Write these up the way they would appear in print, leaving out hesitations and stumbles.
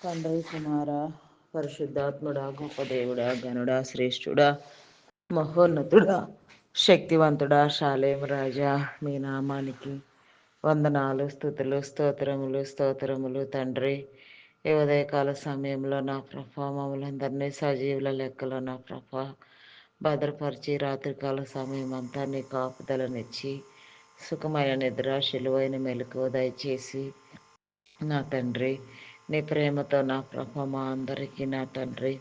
తండ్రి కుమార పరిశుద్ధాత్ముడా గొప్ప దేవుడా గనుడా శ్రేష్ఠుడా మహోన్నతుడా శక్తివంతుడా షాలేం రాజా మీ నామానికి వందనాలు స్తుతులు స్తోత్రములు స్తోత్రములు తండ్రి ఈ ఉదయకాల సమయంలో నా ప్రభా మమ్మల్ందరినీ సజీవుల లెక్కలో నా ప్రభా భద్రపరిచి రాత్రికాల సమయం అంతా నీ కాపుదలనిచ్చి సుఖమైన నిద్ర శిలువైన మెలకువ దయచేసి నా తండ్రి నీ ప్రేమతో నా ప్రభ మా అందరికీ నా తండ్రి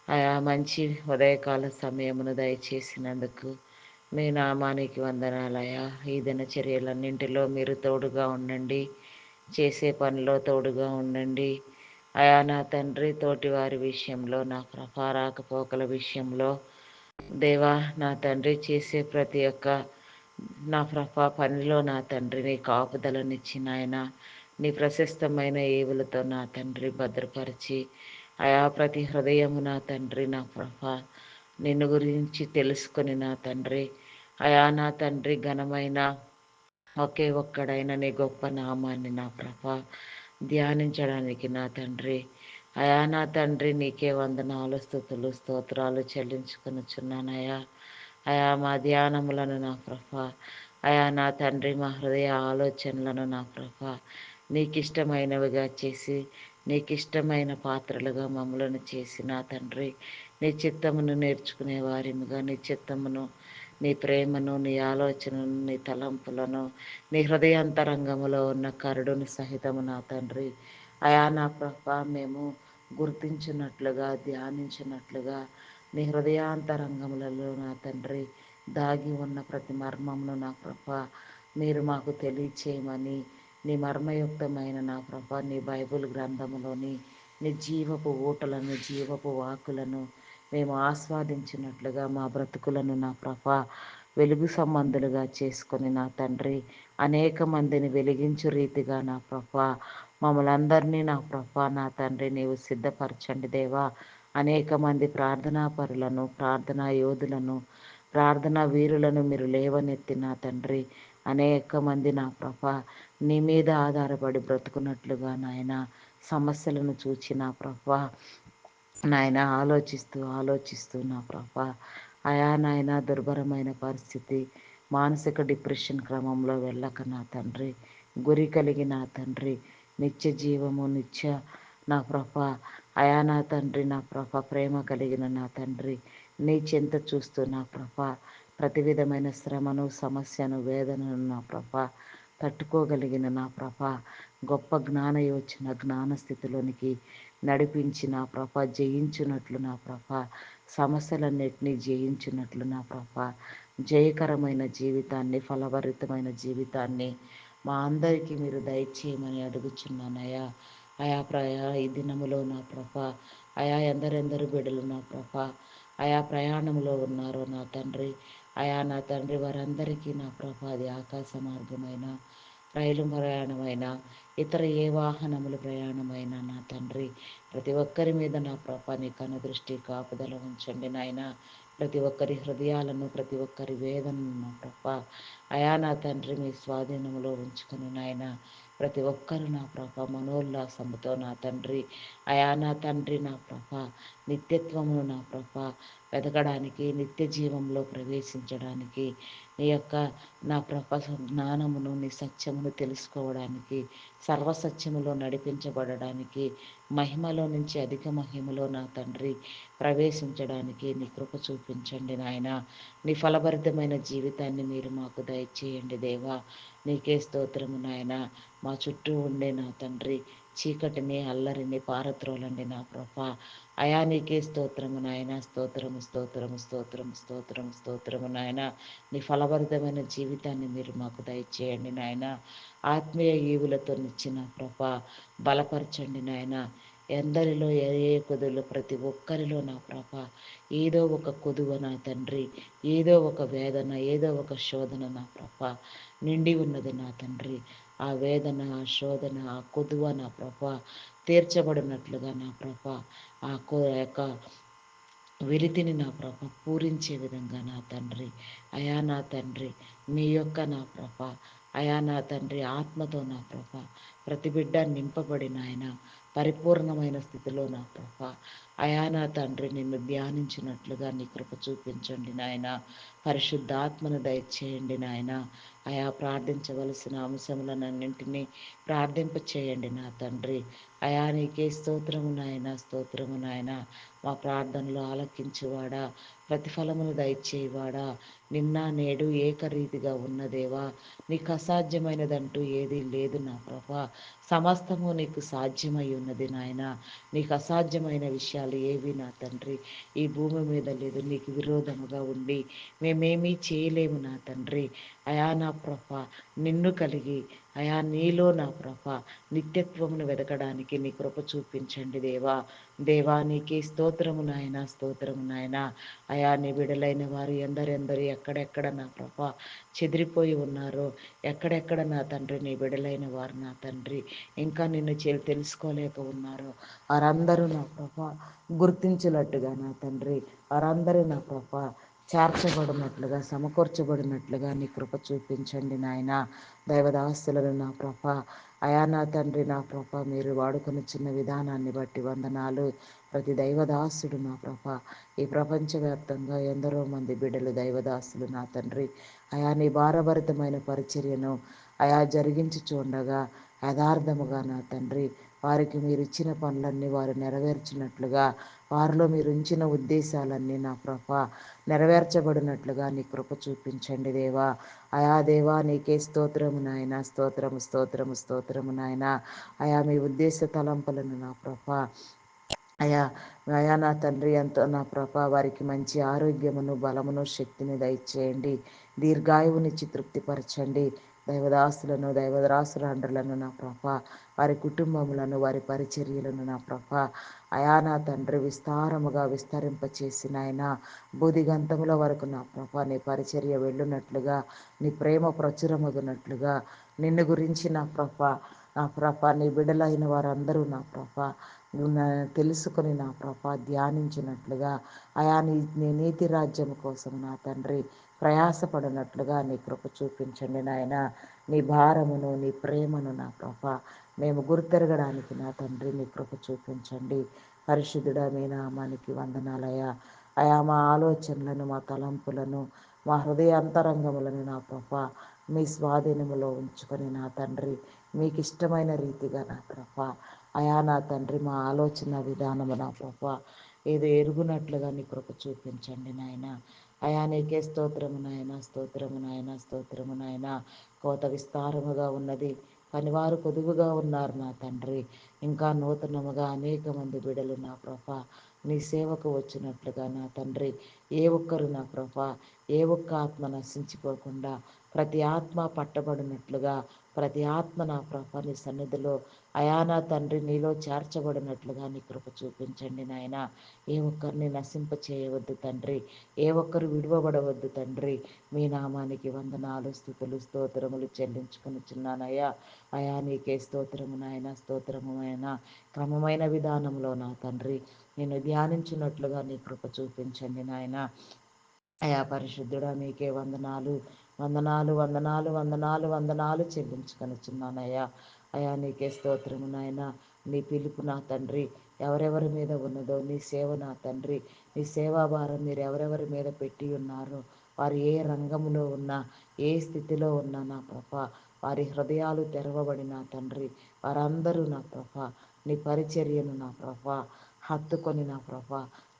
ఆయా మంచి ఉదయకాల సమయమును దయచేసినందుకు మీ నామానికి వందనాలయా ఈ దినచర్యలన్నింటిలో మీరు తోడుగా ఉండండి, చేసే పనిలో తోడుగా ఉండండి అయా నా తండ్రి తోటివారి విషయంలో నా ప్రభ రాకపోకల విషయంలో దేవా నా తండ్రి చేసే ప్రతి ఒక్క నా ప్రభ పనిలో నా తండ్రి నీ కాపుదలనిచ్చిన ఆయన నీ ప్రశస్తమైన ఏవులతో నా తండ్రి భద్రపరిచి ఆయా ప్రతి హృదయము నా తండ్రి నా ప్రభ నిన్ను గురించి తెలుసుకొని నా తండ్రి అయా నా తండ్రి ఘనమైన ఒకే ఒక్కడైన నీ గొప్ప నామాన్ని నా ప్రభ ధ్యానించడానికి నా తండ్రి అయా నా తండ్రి నీకే వందనాలు స్తుతులు స్తోత్రాలు చెల్లించుకొనుచున్నానయా అయా మా ధ్యానములను నా ప్రభ అయా నా తండ్రి మా హృదయ ఆలోచనలను నా ప్రభ నీకిష్టమైనవిగా చేసి నీకిష్టమైన పాత్రలుగా మమ్మలను చేసి నా తండ్రి నీ చిత్తమును నేర్చుకునే వారిముగా నీ చిత్తమును నీ ప్రేమను నీ ఆలోచనను నీ తలంపులను నీ హృదయాంతరంగములో ఉన్న కరుడును సహితము నా తండ్రి అయా నా ప్రభ మేము గుర్తించినట్లుగా ధ్యానించినట్లుగా నీ హృదయాంతరంగములలో నా తండ్రి దాగి ఉన్న ప్రతి మర్మమును నా ప్రభ మీరు మాకు తెలియచేయమని నీ మర్మయుక్తమైన నా ప్రభ నీ బైబిల్ గ్రంథములోని నీ జీవపు ఊటలను జీవపు వాకులను మేము ఆస్వాదించినట్లుగా మా బ్రతుకులను నా ప్రభ వెలుగు సంబంధులుగా చేసుకొని నా తండ్రి అనేక మందిని వెలిగించు రీతిగా నా ప్రభ మమ్మల్ని అందరినీ నా ప్రభ నా తండ్రి నీవు సిద్ధపరచండి దేవా అనేక మంది ప్రార్థనా పరులను ప్రార్థనా యోధులను ప్రార్థనా వీరులను మీరు లేవనెత్తి నా తండ్రి అనేక మంది నా ప్రభ నీ మీద ఆధారపడి బ్రతుకున్నట్లుగా నాయన సమస్యలను చూచి నా ప్రభ నాయన ఆలోచిస్తూ నా ప్రభ అయా నాయన దుర్భరమైన పరిస్థితి మానసిక డిప్రెషన్ క్రమంలో వెళ్ళక నా తండ్రి గురి కలిగి నా తండ్రి నిత్య జీవము నిత్య నా ప్రభ అయా నా తండ్రి నా ప్రభ ప్రేమ కలిగిన నా తండ్రి నీ చెంత చూస్తూ నా ప్రభ ప్రతి విధమైన శ్రమను సమస్యను వేదనను నా ప్రభ తట్టుకోగలిగిన నా ప్రభ గొప్ప జ్ఞాన యోచన జ్ఞాన స్థితిలోనికి నడిపించి నా ప్రభ జయించున్నట్లు నా ప్రభ సమస్యలన్నిటినీ జయించినట్లు నా ప్రభ జయకరమైన జీవితాన్ని ఫలభరితమైన జీవితాన్ని మా అందరికీ మీరు దయచేయమని అడుగుచున్నానయ్యా అయా ఈ దినములో నా ప్రభ అయా ఎందరెందరు బిడ్డలు నా ప్రభ ఆయా ప్రయాణంలో ఉన్నారో నా తండ్రి అయా నా తండ్రి వారందరికీ నా ప్రభ అది ఆకాశ మార్గమైన రైలు ప్రయాణమైన ఇతర ఏ వాహనములు ప్రయాణమైన నా తండ్రి ప్రతి ఒక్కరి మీద నా ప్రభ నీ కనుదృష్టి కాపుదల ఉంచండి నాయన ప్రతి ఒక్కరి హృదయాలను ప్రతి ఒక్కరి వేదనను నా ప్రభ అయా నా తండ్రి మీ స్వాధీనంలో ఉంచుకుని నాయన ప్రతి ఒక్కరు నా ప్రభ మనోల్లాసముతో నా తండ్రి అయా నా తండ్రి నా ప్రభ నిత్యత్వమును నా ప్రభ వెతకడానికి నిత్య జీవంలో ప్రవేశించడానికి నీ యొక్క నా ప్రభ జ్ఞానమును నీ సత్యమును తెలుసుకోవడానికి సర్వసత్యములో నడిపించబడడానికి మహిమలో నుంచి అధిక మహిమలో నా తండ్రి ప్రవేశించడానికి నీ కృప చూపించండి నాయన నీ ఫలభరితమైన జీవితాన్ని మీరు మాకు దయచేయండి దేవా నీకే స్తోత్రము నాయన మా చుట్టూ ఉండే నా తండ్రి చీకటిని అల్లరిని పారద్రోలండి నా ప్రభ అయా నీకే స్తోత్రము నాయన స్తోత్రము స్తోత్రము స్తోత్రము స్తోత్రము స్తోత్రము నాయన నీ ఫలభరితమైన జీవితాన్ని మీరు మాకు దయచేయండి నాయన ఆత్మీయ ఈవులతో నిచ్చిన ప్రభ బలపరచండి నాయన ఎందరిలో ఏ కొదులు ప్రతి ఒక్కరిలో నా ప్రభ ఏదో ఒక కొదువ నా తండ్రి ఏదో ఒక వేదన ఏదో ఒక శోధన నా ప్రభ నిండి ఉన్నది నా తండ్రి ఆ వేదన ఆ శోధన ఆ కొదువ నా ప్రభ తీర్చబడినట్లుగా నా ప్రభ ఆ యొక్క వెలితిని నా ప్రభ పూరించే విధంగా నా తండ్రి అయా నా తండ్రి మీ యొక్క నా ప్రభ అయా నా తండ్రి ఆత్మతో నా ప్రభ ప్రతి బిడ్డ నింపబడిన ఆయన పరిపూర్ణమైన స్థితిలో నా ప్రభా అయా నా తండ్రి నిన్ను ధ్యానించినట్లుగా నీ కృప చూపించండి నాయన. పరిశుద్ధాత్మను దయచేయండి నాయన. అయా ప్రార్థించవలసిన అంశములనన్నింటినీ ప్రార్థింప చేయండి నా తండ్రి. అయా నీకే స్తోత్రము నాయన, స్తోత్రము నాయన. మా ప్రార్థనలు ఆలకించువాడా, ప్రతిఫలమును దయచేవాడా, నిన్న నేడు ఏకరీతిగా ఉన్నదేవా, నీకు అసాధ్యమైనదంటూ ఏదీ లేదు నా ప్రభా. సమస్తము నీకు సాధ్యమై ఉన్నది నాయన. నీకు అసాధ్యమైన విషయాలు ఏవి నా తండ్రి ఈ భూమి మీద లేదు. నీకు విరోధముగా ఉండి మేమేమీ చేయలేము నా తండ్రి. అయా నా ప్రభ నిన్ను కలిగి అయా నీలో నా ప్రభ నిత్యత్వమును వెతకడానికి నీ కృప చూపించండి దేవా. దేవా నీకే స్తోత్రము నాయన, స్తోత్రము నాయన. అయా నీ బిడలైన వారు ఎందరెందరు ఎక్కడెక్కడ నా ప్రభ చెదిరిపోయి ఉన్నారో, ఎక్కడెక్కడ నా తండ్రి నీ బిడలైన వారు నా తండ్రి ఇంకా నిన్ను తెలుసుకోలేక ఉన్నారు. వారందరూ నా ప్రభ గుర్తించినట్టుగా నా తండ్రి, వారందరూ నా ప్రభ చేర్చబడినట్లుగా, సమకూర్చబడినట్లుగా నీ కృప చూపించండి నాయన. దైవదాస్తులను నా ప్రభ అయా నా తండ్రి నా ప్రభ మీరు వాడుకొని చిన్న విధానాన్ని బట్టి వందనాలు. ప్రతి దైవదాసుడు నా ప్రభ ఈ ప్రపంచవ్యాప్తంగా ఎందరో మంది బిడ్డలు దైవదాసులు నా తండ్రి అయా నీ భారభరితమైన పరిచర్యను అయా జరిగించి చూడగా యథార్థముగా నా తండ్రి వారికి మీరు ఇచ్చిన పనులన్నీ వారు నెరవేర్చినట్లుగా, వారిలో మీరు ఉంచిన ఉద్దేశాలన్నీ నా ప్రభ నెరవేర్చబడినట్లుగా నీ కృప చూపించండి దేవా. అయా దేవా నీకే స్తోత్రము నాయన, స్తోత్రము స్తోత్రము స్తోత్రము నాయన. అయా మీ ఉద్దేశ తలంపులను నా ప్రభ అయా అయా నా తండ్రి ఎంతో నా ప్రభ వారికి మంచి ఆరోగ్యమును, బలమును, శక్తిని దయచేయండి. దీర్ఘాయువునిచ్చి తృప్తిపరచండి. దైవదాసులను, దైవదాసురాండ్రులను నా ప్రభ వారి కుటుంబములను, వారి పరిచర్యలను నా ప్రభ అయా నా తండ్రి విస్తారముగా విస్తరింపచేసిన ఆయన బూదిగంతముల వరకు నా ప్రభ నీ పరిచర్య వెళ్ళునట్లుగా, నీ ప్రేమ ప్రచురమగునట్లుగా, నిన్ను గురించి నా ప్రభ నీ బిడలైన వారందరూ నా ప్రభ తెలుసుకొని నా ప్రభ ధ్యానించినట్లుగా, అయా నీ నీతి రాజ్యము కోసం నా తండ్రి ప్రయాసపడినట్లుగా నీ కృప చూపించండి నాయన. నీ భారమును, నీ ప్రేమను నా ప్రభ మేము గుర్తెరగడానికి నా తండ్రి నీ కృప చూపించండి. పరిశుద్ధుడా మీ నామానికి వందనాలయ్యా. అయా మా ఆలోచనలను, మా తలంపులను, మా హృదయ అంతరంగములను నా ప్రభ మీ స్వాధీనములో ఉంచుకొని నా తండ్రి మీకు ఇష్టమైన రీతిగా నా ప్రభ అయా నా తండ్రి మా ఆలోచన విధానము నా ప్రభ ఏదో ఎరుగునట్లుగా నీ కృప చూపించండి నాయన. అయా నీకే స్తోత్రము నాయన, స్తోత్రము నాయన, స్తోత్రము నాయన. కోత విస్తారముగా ఉన్నది, పనివారు కొదువుగా ఉన్నారు నా తండ్రి. ఇంకా నూతనముగా అనేక మంది బిడలు నా ప్రభ నీ సేవకు వచ్చినట్లుగా నా తండ్రి ఏ ఒక్కరు నా ప్రభ ఏ ఒక్క ఆత్మ నశించిపోకుండా ప్రతి ఆత్మ పట్టబడినట్లుగా, ప్రతి ఆత్మ నా ప్రభ నీ సన్నిధిలో అయా నా తండ్రి నీలో చేర్చబడినట్లుగా నీ కృప చూపించండి నాయన. ఏ ఒక్కరిని నశింప చేయవద్దు తండ్రి, ఏ ఒక్కరు విడువబడవద్దు తండ్రి. మీ నామానికి వందనాలు, స్తుతులు, స్తోత్రములు చెల్లించుకొనుచున్నానయ్యా. అయా నీకే స్తోత్రము నాయన, స్తోత్రము నాయన. క్రమమైన విధానంలో నా తండ్రి నేను ధ్యానించినట్లుగా నీ కృప చూపించండి నాయన. అయా పరిశుద్ధుడా మీకే వందనాలు, వందనాలు, వందనాలు, వందనాలు, వందనాలు చెల్లించుకొనుచున్నానయ్యా. అయా నీకే స్తోత్రము నాయన. నీ పిలుపు నా తండ్రి ఎవరెవరి మీద ఉన్నదో, నీ సేవ నా తండ్రి నీ సేవాభారం మీరు ఎవరెవరి మీద పెట్టి ఉన్నారో, వారు ఏ రంగంలో ఉన్నా, ఏ స్థితిలో ఉన్నా నా ప్రభ వారి హృదయాలు తెరవబడి నా తండ్రి వారందరూ నా ప్రభ నీ పరిచర్యను నా ప్రభ హత్తుకొని నా ప్రభ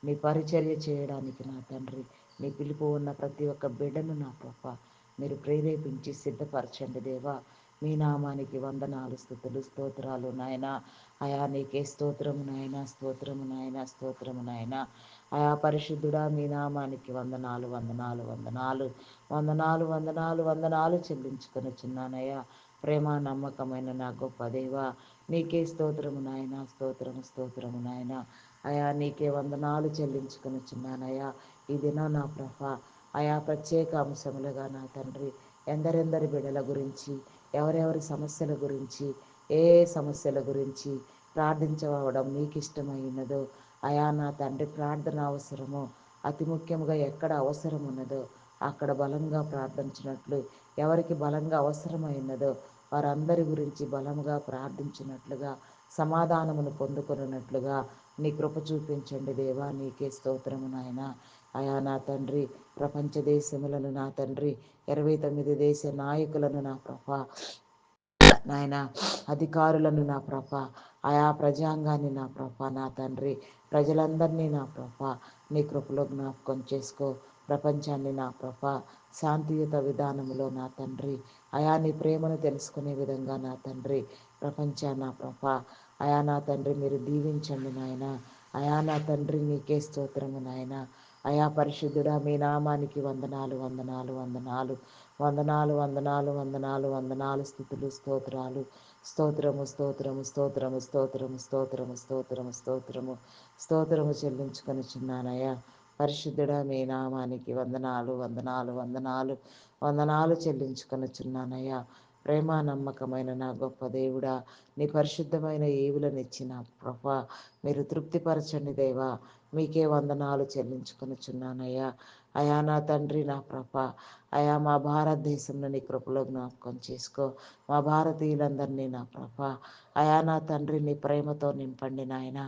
నీ పరిచర్య చేయడానికి నా తండ్రి నీ పిలుపు ఉన్న ప్రతి ఒక్క బిడ్డను నా ప్రభ మీరు ప్రేరేపించి సిద్ధపరచండి దేవా. మీ నామానికి వందనాలు, స్తుతులు, స్తోత్రాలు నాయన. అయా నీకే స్తోత్రము నాయన, స్తోత్రము నాయన, స్తోత్రము నాయన. అయా పరిశుద్ధుడా మీ నామానికి వందనాలు, వందనాలు, వందనాలు, వందనాలు, వందనాలు, వందనాలు చెల్లించుకొనుచున్నానయ్యా. ప్రేమ నమ్మకమైన నా గొప్ప దేవా నీకే స్తోత్రము నాయన, స్తోత్రము, స్తోత్రము నాయన. అయా నీకే వందనాలు చెల్లించుకొనుచున్నానయ్యా. ఈ దినం నా ప్రభ ఆయా ప్రత్యేక అంశములుగా నా తండ్రి ఎందరెందరి బిడల గురించి, ఎవరెవరి సమస్యల గురించి, ఏ సమస్యల గురించి ప్రార్థించవడం మీకు ఇష్టమైనదో, అయా నా తండ్రి ప్రార్థన అవసరమో, అతి ముఖ్యంగా ఎక్కడ అవసరం ఉన్నదో అక్కడ బలంగా ప్రార్థించినట్లు, ఎవరికి బలంగా అవసరమైనదో వారందరి గురించి బలంగా ప్రార్థించినట్లుగా సమాధానమును పొందుకొనున్నట్లుగా నీ కృప చూపించండి దేవా. నీకే స్తోత్రము నాయన. అయా నా తండ్రి, ప్రపంచ దేశములను నా తండ్రి, 29 దేశ నాయకులను నా ప్రభ నాయన, అధికారులను నా ప్రభ, ఆయా ప్రజాంగాన్ని నా ప్రభ, నా తండ్రి, ప్రజలందరినీ నా ప్రభ నీ కృపలో జ్ఞాపకం చేసుకో. ప్రపంచాన్ని నా ప్రభ శాంతియుత విధానములో నా తండ్రి, అయా నీ ప్రేమను తెలుసుకునే విధంగా నా తండ్రి, ప్రపంచాన్ని నా ప్రభ అయా నా తండ్రి మీరు దీవించండి నాయన. అయా నా తండ్రి నీకే స్తోత్రము నాయన. అయా పరిశుద్ధుడా మీ నామానికి వందనాలు వందనాలు వందనాలు వందనాలు వందనాలు వందనాలు వందనాలు స్థుతులు స్తోత్రాలు. స్తోత్రము స్తోత్రము స్తోత్రము స్తోత్రము స్తోత్రము స్తోత్రము స్తోత్రము స్తోత్రము చెల్లించుకొని చిన్నానయ్యా. పరిశుద్ధుడా మీ నామానికి వందనాలు వందనాలు వందనాలు వందనాలు చెల్లించుకొని చిన్నానయ్యా. ప్రేమ నమ్మకమైన నా గొప్ప దేవుడా, నీ పరిశుద్ధమైన ఈవులనిచ్చిన ప్రభా మీరు తృప్తిపరచండి దేవా. మీకే వందనాలు చెల్లించుకొనుచున్నానయ్యా. అయా నా తండ్రి నా ప్రభ, అయా మా భారతదేశంలో నీ కృపలో జ్ఞాపకం చేసుకో. మా భారతీయులందరినీ నా ప్రభ అయా నా తండ్రి నీ ప్రేమతో నింపండి నాయన.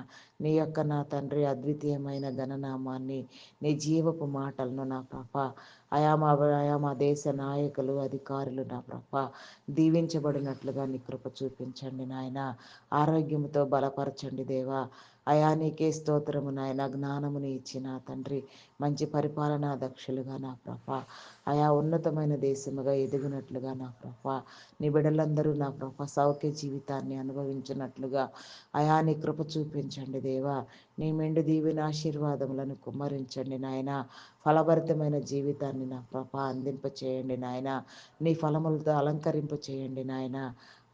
నీ యొక్క నా తండ్రి అద్వితీయమైన ఘననామాన్ని, నీ జీవపు మాటలను నా ప్రభ అయా మా దేశ నాయకులు అధికారులు నా ప్రభ దీవించబడినట్లుగా నీ కృప చూపించండి నాయన. ఆరోగ్యంతో బలపరచండి దేవా. అయా నీకే స్తోత్రము నాయన. జ్ఞానముని ఇచ్చిన తండ్రి, మంచి పరిపాలనా దక్షులుగా నా ప్రభ అయా ఉన్నతమైన దేశముగా ఎదిగినట్లుగా నా ప్రభ నీ బిడ్డలందరూ నా ప్రభ సౌఖ్య జీవితాన్ని అనుభవించినట్లుగా అయా నీ కృప చూపించండి దేవా. నీ మెండు దీవెన ఆశీర్వాదములను కుమ్మరించండి నాయన. ఫలభరితమైన జీవితాన్ని నా ప్రభ అందింప చేయండి నాయన. నీ ఫలములతో అలంకరింప చేయండి నాయన.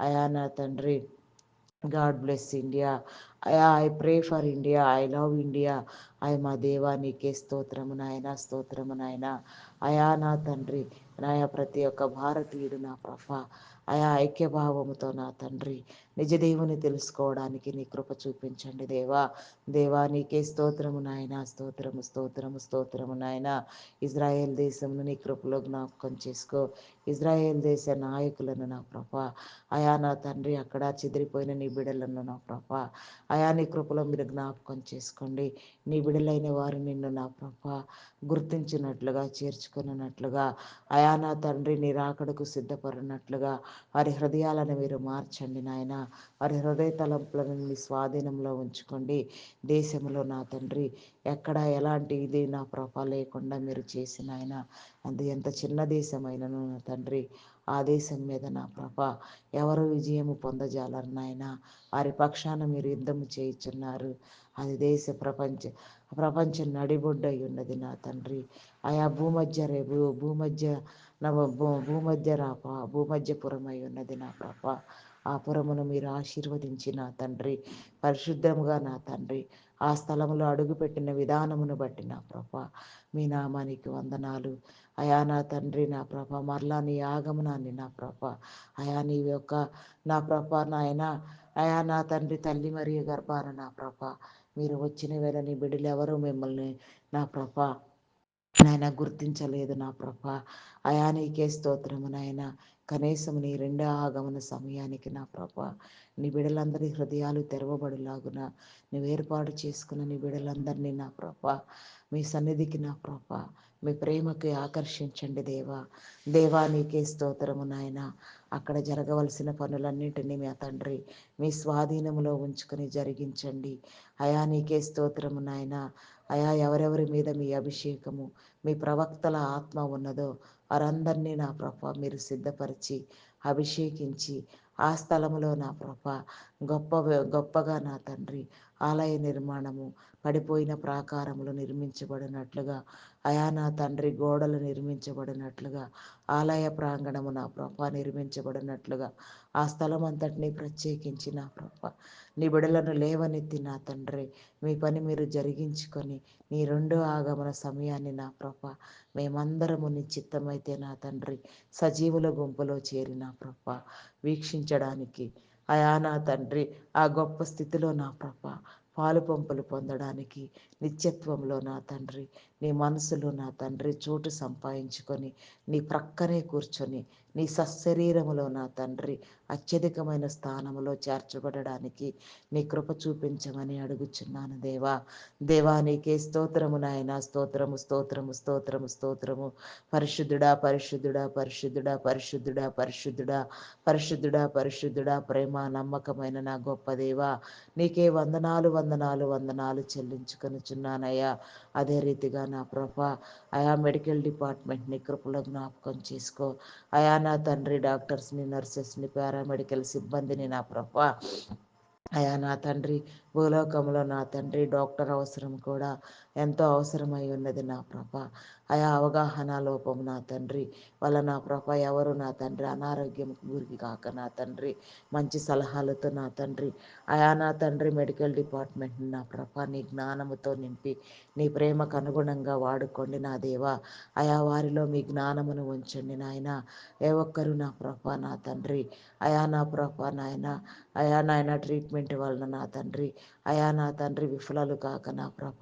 అయా నా తండ్రి, God bless India. I pray for India. I love India. మా దేవా నీకే స్తోత్రము నాయన, స్తోత్రము నాయన. అయా నా తండ్రి, నాయా ప్రతి ఒక్క భారతీయుడు నా ప్రభ అయా ఐక్యభావముతో నా తండ్రి నిజదేవుని తెలుసుకోవడానికి నీ కృప చూపించండి దేవా. దేవా నీకే స్తోత్రము నాయన, స్తోత్రము స్తోత్రము స్తోత్రము నాయన. ఇజ్రాయేల్ దేశంను నీ కృపలో జ్ఞాపకం చేసుకో. ఇజ్రాయేల్ దేశ నాయకులను నా ప్రభ అయా నా తండ్రి అక్కడ చెదిరిపోయిన నీ బిడలను నా ప్రభ అయా నీ కృపలో మీరు జ్ఞాపకం చేసుకోండి. నీ బిడలైన వారు నిన్ను నా ప్రభ గుర్తించినట్లుగా, చేర్చుకున్నట్లుగా అయా నా తండ్రి నీ రాకడకు సిద్ధపడినట్లుగా వారి హృదయాలను మీరు మార్చండి నాయన. వారి హృదయ తలంపులను మీ స్వాధీనంలో ఉంచుకోండి. దేశంలో నా తండ్రి ఎక్కడ ఎలాంటి ఇది నా ప్రభ లేకుండా మీరు చేసిన ఆయన అది ఎంత చిన్న దేశమైనను నా తండ్రి ఆ దేశం మీద నా ప్రభ ఎవరు విజయము పొందజాలరు నాయన. వారి పక్షాన మీరు యుద్ధము చేయుచున్నారు. అది దేశ ప్రపంచ నడిబొడ్డై ఉన్నది నా తండ్రి. ఆయా భూమధ్య రేపు భూమధ్య నవ భూమధ్య రాప భూమధ్యపురం అయి ఉన్నది నా ప్రభ. ఆ పురమును మీరు ఆశీర్వదించి నా తండ్రి పరిశుద్ధముగా నా తండ్రి ఆ స్థలములో అడుగుపెట్టిన విధానమును బట్టి నా ప్రభ మీ నామానికి వందనాలు. అయా నా తండ్రి నా ప్రభ మరలా నీ ఆగమనాన్ని నా ప్రభ అయా నీ యొక్క నా ప్రభ నాయన అయా నా తండ్రి తల్లి మరియు గర్భాన నా ప్రభ మీరు వచ్చిన వేళ నీ బిడ్డలు ఎవరు మిమ్మల్ని నా ప్రభ నాయన గుర్తించలేదు నా ప్రభ అయా నీకే స్తోత్రము నాయన. కనీసం నీ రెండో ఆగమన సమయానికి నా ప్రభ నీ బిడలందరి హృదయాలు తెరవబడిలాగున నువ్వు ఏర్పాటు చేసుకున్న నీ బిడలందరినీ నా ప్రభ మీ సన్నిధికి నా ప్రభ మీ ప్రేమకి ఆకర్షించండి దేవా. దేవా నీకే స్తోత్రము నాయన. అక్కడ జరగవలసిన పనులన్నింటినీ మీ తండ్రి మీ స్వాధీనంలో ఉంచుకొని జరిగించండి. అయా నీకే స్తోత్రము నాయన. అయా ఎవరెవరి మీద మీ అభిషేకము మీ ప్రవక్తల ఆత్మ ఉన్నదో వారందరినీ నా ప్రభ మీరు సిద్ధపరిచి అభిషేకించి ఆ స్థలములో నా ప్రభ గొప్పగా నా తండ్రి ఆలయ నిర్మాణము పడిపోయిన ప్రాకారములు నిర్మించబడినట్లుగా అయా నా తండ్రి గోడలు నిర్మించబడినట్లుగా ఆలయ ప్రాంగణము నా ప్రభ నిర్మించబడినట్లుగా ఆ స్థలం అంతటినీ ప్రత్యేకించి నా ప్రభ నీ బిడలను లేవనెత్తి నా తండ్రి మీ పని మీరు జరిగించుకొని నీ రెండో ఆగమన సమయాన్ని నా ప్రభ మేమందరము నీ చిత్తమైతే నా తండ్రి సజీవుల గుంపులో చేరి నా ప్రభ వీక్షించడానికి అయా నా తండ్రి ఆ గొప్ప స్థితిలో నా ప్రభ పాలు పంపులు పొందడానికి నిత్యత్వంలో నా తండ్రి, నీ మనసులో నా తండ్రి చోటు సంపాదించుకొని నీ ప్రక్కనే కూర్చొని నీ సశరీరములో నా తండ్రి అత్యధికమైన స్థానంలో చేర్చబడడానికి నీ కృప చూపించమని అడుగుచున్నాను దేవా. దేవా నీకే స్తోత్రము నాయన, స్తోత్రము స్తోత్రము స్తోత్రము స్తోత్రము. పరిశుద్ధుడా పరిశుద్ధుడా పరిశుద్ధుడా పరిశుద్ధుడా పరిశుద్ధుడా పరిశుద్ధుడా పరిశుద్ధుడా, ప్రేమ నమ్మకమైన నా గొప్ప దేవా, నీకే వందనాలు వందనాలు వందనాలు చెల్లించుకొనుచున్నానయ్యా. అదే రీతిగా నా ప్రభా, అయా మెడికల్ డిపార్ట్మెంట్ని కృపలో జ్ఞాపకం చేసుకో. అయా నా తండ్రి డాక్టర్స్ని, నర్సెస్ని, పారామెడికల్ సిబ్బందిని నా ప్రభా, అయా నా తండ్రి భూలోకంలో నా తండ్రి డాక్టర్ అవసరం కూడా ఎంతో అవసరమై ఉన్నది నా ప్రభ. అయా అవగాహన లోపం నా తండ్రి వాళ్ళ నా ప్రభ ఎవరు నా తండ్రి అనారోగ్యం గురికి కాక నా తండ్రి మంచి సలహాలతో నా తండ్రి అయా నా తండ్రి మెడికల్ డిపార్ట్మెంట్ని నా ప్రభ నీ జ్ఞానముతో నింపి నీ ప్రేమకు అనుగుణంగా వాడుకోండి నా దేవా. అయా వారిలో మీ జ్ఞానమును ఉంచండి నాయన. ఏ ఒక్కరు నా ప్రభ నా తండ్రి అయా నా ప్రభ నాయన అయా నాయన ట్రీట్మెంట్ వలన నా తండ్రి అయా నా తండ్రి విఫలాలు కాక నా ప్రభ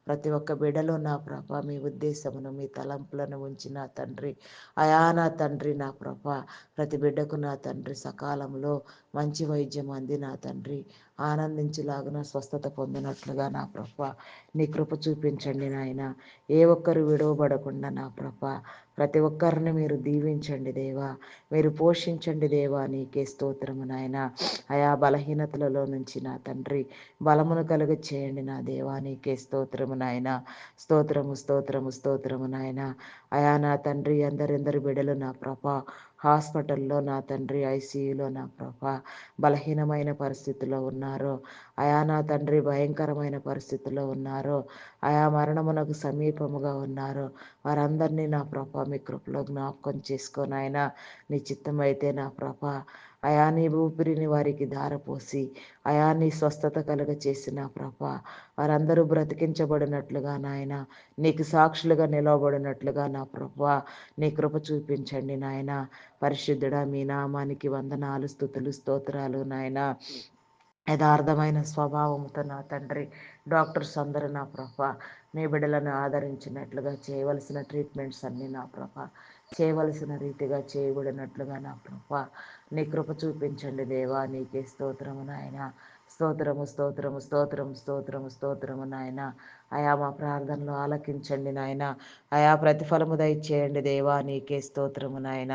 ప్రతి ఒక్క బిడ్డలో నా ప్రభ మీ ఉద్దేశమును మీ తలంపులను ఉంచి నా తండ్రి అయా నా తండ్రి నా ప్రభ ప్రతి బిడ్డకు నా తండ్రి సకాలంలో మంచి వైద్యం అంది నా తండ్రి ఆనందించేలాగున స్వస్థత పొందినట్లుగా నా ప్రభ నీ కృప చూపించండి నాయన. ఏ ఒక్కరు విడవబడకుండా నా ప్రభ ప్రతి ఒక్కరిని మీరు దీవించండి దేవా, మీరు పోషించండి దేవా. నీకే స్తోత్రము నాయన. అయా బలహీనతలలో నుంచి నా తండ్రి బలమును కలుగ చేయండి నా దేవా. నీకే స్తోత్రము నాయన. స్తోత్రము స్తోత్రము స్తోత్రము నాయన. అయా నా తండ్రి ఎందరెందరు బిడలు నా ప్రభ హాస్పిటల్లో నా తండ్రి ఐసీయూలో నా ప్రభ బలహీనమైన పరిస్థితిలో ఉన్నారు. అయా నా తండ్రి భయంకరమైన పరిస్థితిలో ఉన్నారు. ఆయా మరణమునకు సమీపముగా ఉన్నారు. వారందరినీ నా ప్రభ మీ కృపలో జ్ఞాపకం చేసుకొని ఆయన నీ చిత్తమైతే నా ప్రభ అయా నీ ఊపిరిని వారికి ధారపోసి అయా నీ స్వస్థత కలుగ చేసిన ప్రభ వారందరూ బ్రతికించబడినట్లుగా నాయన నీకు సాక్షులుగా నిలవబడినట్లుగా నా ప్రభ నీ కృప చూపించండి నాయన. పరిశుద్ధుడా మీ నామానికి వందనాలు స్తుతులు స్తోత్రాలు నాయన. యథార్థమైన స్వభావంతో నా తండ్రి డాక్టర్స్ అందరూ నా ప్రభ నీ బిడ్డలను ఆదరించినట్లుగా చేయవలసిన ట్రీట్మెంట్స్ అన్నీ నా ప్రభ చేయవలసిన రీతిగా చేయబడినట్లుగా నా ప్రభ నీ కృప చూపించండి దేవా. నీకే స్తోత్రము నాయన. స్తోత్రము స్తోత్రము స్తోత్రము స్తోత్రము స్తోత్రము నాయన. అయా మా ప్రార్థనలు ఆలకించండి నాయన. అయా ప్రతిఫలము దయచేయండి దేవా. నీకే స్తోత్రము నాయన.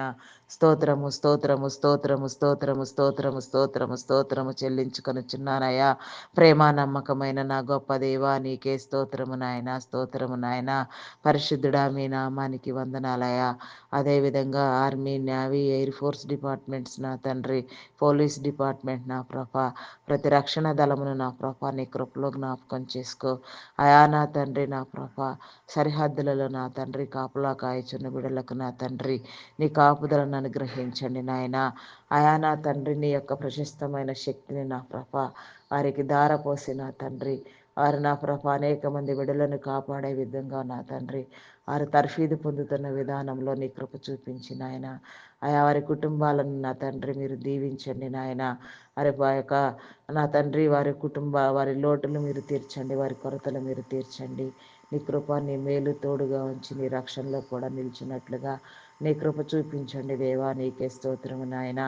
స్తోత్రము స్తోత్రము స్తోత్రము స్తోత్రము స్తోత్రము స్తోత్రము స్తోత్రము చెల్లించుకొనుచున్నానయ్యా. ప్రేమ నమ్మకమైన నా గొప్ప దేవా నీకే స్తోత్రము నాయన. స్తోత్రము నాయన. పరిశుద్ధుడా మీ నామానికి వందనాలయ్యా. అదేవిధంగా army, navy, air force departments నా తండ్రి పోలీస్ డిపార్ట్మెంట్ నా ప్రభ ప్రతి రక్షణ దళమును నా ప్రభ నీ కృపలో జ్ఞాపకం చేసుకో. అయా నా తండ్రి నా ప్రభ సరిహద్దులలో నా తండ్రి కాపులా కాయచున్న బిడలకు నా తండ్రి నీ కాపుదలను అనుగ్రహించండి నాయన. అయా నా తండ్రి నీ యొక్క ప్రశస్తమైన శక్తిని నా ప్రభ వారికి ధారపోసి నా తండ్రి వారు నా ప్రభ అనేక మంది బిడలను కాపాడే విధంగా నా తండ్రి వారు తర్ఫీదు పొందుతున్న విధానంలో నీ కృప చూపించి నాయన. ఆయా వారి కుటుంబాలను నా తండ్రి మీరు దీవించండి నాయన. వారి యొక్క నా తండ్రి వారి వారి లోటులు మీరు తీర్చండి, వారి కొరతలు మీరు తీర్చండి. నీ కృప నీ మేలు తోడుగా ఉంచి నీ రక్షణలో కూడా నిలిచినట్లుగా నీ కృప చూపించండి దేవా. నీకే స్తోత్రము నాయన.